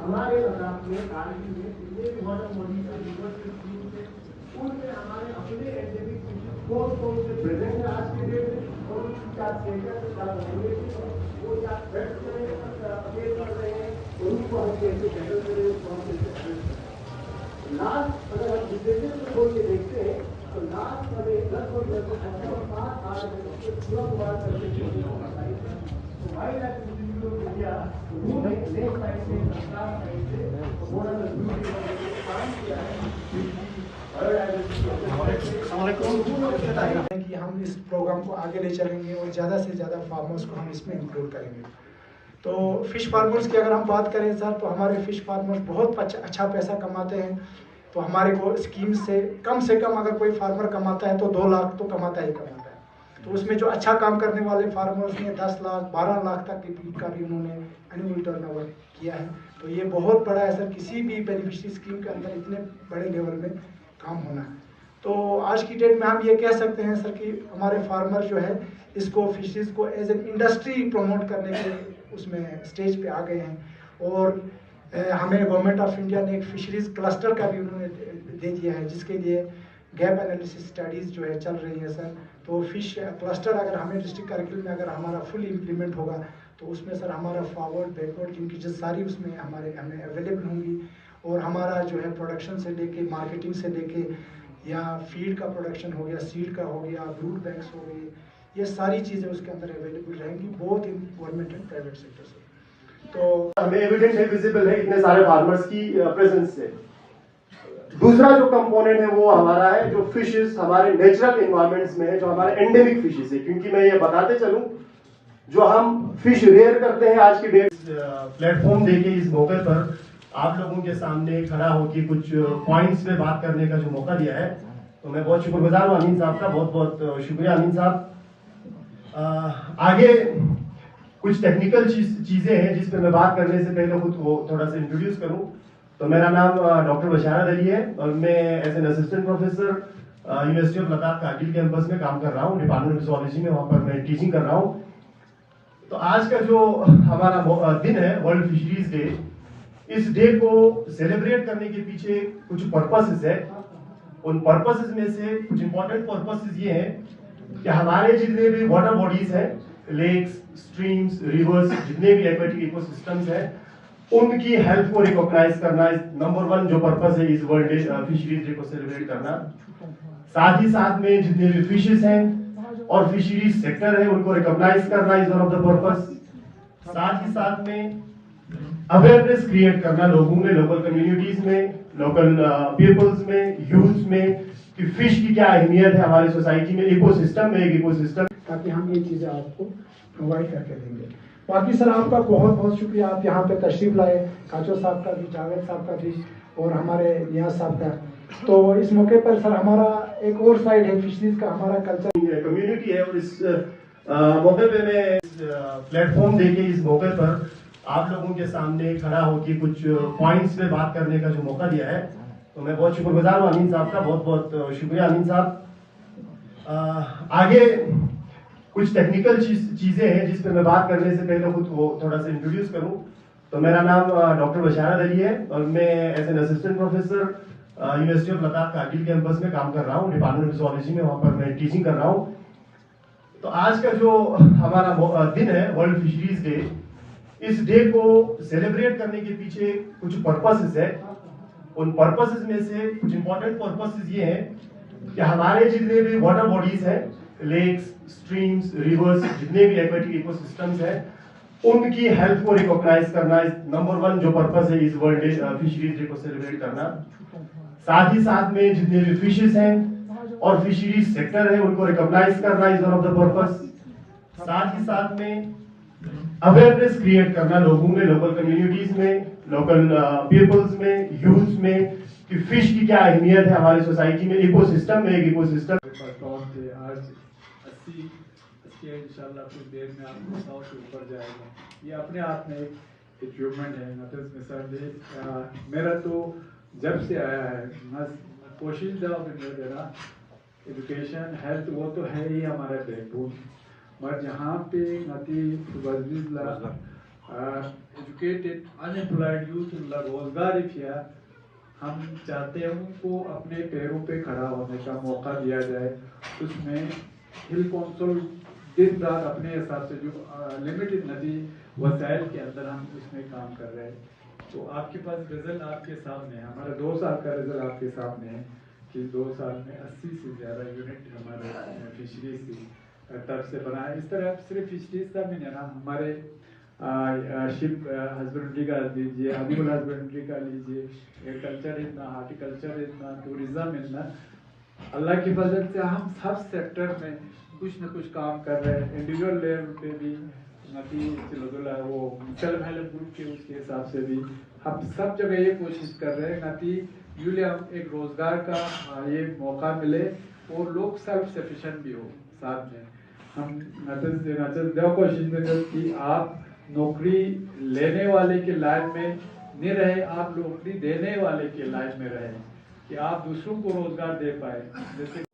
हमारे में कार्य में वाटर बॉडी का रिवर्स से उनमें हमारे अपने एंडेमिक कौन से प्रेजेंट है आज के डेट में और उनकी क्या स्टेटस क्या होंगे वो क्या थ्रेट अपडेट कर रहे हैं उनको हम कैसे हैंडल करें कौन से लास्ट अगर हम डिटेल्स में खोल के देखते हैं तो लास्ट वाले 10 और 10 पूरा पूरा करके तो wild life institute of India उन्होंने लेफ्ट साइड से सरकार साइड से थोड़ा सा दूर काम किया है कि हम इस प्रोग्राम को आगे ले चलेंगे और ज़्यादा से ज़्यादा फार्मर्स को हम इसमें इंक्लूड करेंगे। तो फिश फार्मर्स की अगर हम बात करें सर तो हमारे फिश फार्मर्स बहुत अच्छा पैसा कमाते हैं। तो हमारे को स्कीम से कम अगर कोई फार्मर कमाता है तो 2 लाख तो कमाता ही कमाता है। तो उसमें जो अच्छा काम करने वाले फार्मर्स ने 10 लाख 12 लाख तक का भी उन्होंने एनुअल टर्नओवर किया है। तो ये बहुत बड़ा है सर, किसी भी बेनिफिशियरी स्कीम के अंदर इतने बड़े लेवल में काम होना है। तो आज की डेट में हम ये कह सकते हैं सर कि हमारे फार्मर जो है इसको फिशरीज को एज एन इंडस्ट्री प्रमोट करने के उसमें स्टेज पे आ गए हैं। और हमें गवर्नमेंट ऑफ इंडिया ने एक फिशरीज क्लस्टर का भी उन्होंने दे दिया है, जिसके लिए गैप एनालिसिस स्टडीज़ जो है चल रही है सर। तो फिश क्लस्टर अगर हमें डिस्ट्रिक्ट करिकुलम में अगर हमारा फुल इम्प्लीमेंट होगा तो उसमें सर हमारा फॉरवर्ड बैकवर्ड की चीज़ सारी उसमें हमें अवेलेबल होंगी। और हमारा जो है प्रोडक्शन से लेके मार्केटिंग से लेके या फीड का प्रोडक्शन हो गया, सीड का हो गया, ब्रूड बैंक्स हो गई, ये सारी चीज़ें उसके अंदर अवेलेबल रहेंगी both in government and private sector से। तो हमें एविडेंट है, विजिबल है इतने सारे फार्मर्स की प्रेजेंस से। दूसरा जो कंपोनेंट है वो हमारा है जो फिशेस हमारे नेचुरल एनवायरमेंट्स में है, जो हमारे एंडेमिक फिशेस है। क्योंकि मैं ये बताते चलूं जो हम फिश रेयर करते हैं आज की डेट प्लेटफॉर्म देके इस मौके पर आप लोगों के सामने खड़ा होकर कुछ पॉइंट्स पे बात करने का जो मौका दिया है, तो मैं बहुत शुक्रगुजार हूँ अमीन साहब का, बहुत बहुत शुक्रिया अमीन साहब। आगे कुछ टेक्निकल चीजें हैं जिस पर मैं बात करने से पहले खुद को थोड़ा सा इंट्रोड्यूस करूं। तो मेरा नाम डॉक्टर बशारत अली है और मैं as an assistant professor university of Ladakh Kargil campus में काम कर रहा हूँ, डिपार्टमेंट ऑफ जूलॉजी में, वहाँ पर मैं टीचिंग कर रहा हूँ। तो आज का जो हमारा दिन है वर्ल्ड फिशरीज डे, इस डे को सेलिब्रेट करने के पीछे कुछ पर्पसेस है। उन पर्पसेस में से कुछ इंपॉर्टेंट पर्पसेस ये हैं कि हमारे जितने भी वाटर बॉडीज हैं, लेक्स, स्ट्रीम्स, रिवर्स, जितने भी एक्वेटिक इकोसिस्टम्स हैं, उनकी हेल्थ को रिकॉग्नाइज करना नंबर 1 जो पर्पस है इस वर्ल्ड डे फिशरीज डे को सेलिब्रेट करना। साथ ही साथ में जितने भी फिशेस हैं और फिशरीज सेक्टर है उनको रिकॉग्नाइज करना is one of the purpose. साथ ही साथ में अवेयरनेस क्रिएट करना लोगों में, लोकल कम्युनिटीज में, लोकल पीपल्स में, यूथ में कि फिश की क्या अहमियत है हमारी सोसाइटी में, इकोसिस्टम में, एक इकोसिस्टम, ताकि हम ये चीजें आपको प्रोवाइड करके देंगे। बाकी सर आपका बहुत बहुत शुक्रिया, आप यहाँ पे तशरीफ लाए, काचो साहब का भी, जावेद साहब का भी और हमारे नियाज साहब का। तो इस मौके पर सर हमारा एक और साइड है फिशरीज का, हमारा कल्चर कम्युनिटी है। और इस मौके पे मैं प्लेटफॉर्म देके इस मौके पर आप लोगों के सामने खड़ा होकर कुछ पॉइंट्स पे बात करने का जो मौका दिया है, तो मैं बहुत शुक्रगुजार हूँ अमीन साहब का, बहुत बहुत शुक्रिया अमीन साहब। आगे कुछ टेक्निकल चीजें हैं जिस पर मैं बात करने से पहले खुद को थोड़ा सा इंट्रोड्यूस करूं। तो मेरा नाम डॉक्टर बशारत अली है और मैं as an assistant professor university of Ladakh Kargil campus में काम कर रहा हूँ, डिपार्टमेंट ऑफ जूलॉजी में, वहाँ पर मैं टीचिंग कर रहा हूँ। तो आज का जो हमारा दिन है वर्ल्ड फिशरीज डे, इस डे को सेलिब्रेट करने के पीछे कुछ पर्पसेस है। उन पर्पसेस में से कुछ इंपॉर्टेंट पर्पसेस ये हैं कि हमारे जितने भी वाटर बॉडीज हैं, लेक्स, स्ट्रीम्स, रिवर्स, जितने भी एक्वेटिक इकोसिस्टम्स हैं, उनकी हेल्थ को रिकॉग्नाइज करना नंबर 1 जो पर्पस है इस वर्ल्ड डे फिशरीज डे को सेलिब्रेट करना। साथ ही साथ में जितने भी फिशेस हैं और फिशरीज सेक्टर है उनको रिकॉग्नाइज करना is one of the purpose. साथ ही साथ में अवेयरनेस क्रिएट करना लोगों में, लोकल कम्युनिटीज में, लोकल पीपल्स में, यूथ में कि फिश की क्या अहमियत है हमारी सोसाइटी में, इकोसिस्टम में, एक इकोसिस्टम। थे आज 80 इंशाल्लाह कुछ देर में आपको 100 से ऊपर जाएगा। ये अपने आप में एक अचीवमेंट है। मतलब मिसाल मेरा तो जब से आया है कोशिश देना एजुकेशन हेल्थ वो तो है ही हमारा बैकबोन, मगर यहाँ पे नती एजुकेटेड अनएम्प्लॉयड यूथ रोजगार किया। हम चाहते हैं उनको अपने पैरों पे खड़ा होने का मौका दिया जाए। उसमें हिल कौंसिल दिन रात अपने हिसाब से जो लिमिटेड नदी वसाइल के अंदर हम उसमें काम कर रहे हैं। तो आपके पास रिजल्ट आपके सामने है, हमारा 2 साल का रिजल्ट आपके सामने है कि 2 साल में 80 से ज़्यादा यूनिट हमारे फिशरीज की तरफ से बना है। इस तरह सिर्फ फिशरीज का भी नहीं ना, हमारे शिप हस्बेंड्री का लीजिए, एनिमल हस्बेंड्री का लीजिए, एग्रीकल्चर इतना, हार्टिकल्चर इतना, टूरिज्म इतना। अल्लाह की फजल से हम सब सेक्टर में कुछ न कुछ काम कर रहे हैं। इंडिविजुअल लेवल पे भी वो सेल्फ हेल्प ग्रुप के उसके हिसाब से भी हम सब जगह ये कोशिश कर रहे हैं कि यूले हम एक रोज़गार का ये मौका मिले और लोग सेल्फ सफिशेंट भी हो। साथ में हम कोशिश कि आप नौकरी लेने वाले के लाइन में नहीं रहे, आप नौकरी देने वाले के लाइन में रहे, कि आप दूसरों को रोजगार दे पाए। जैसे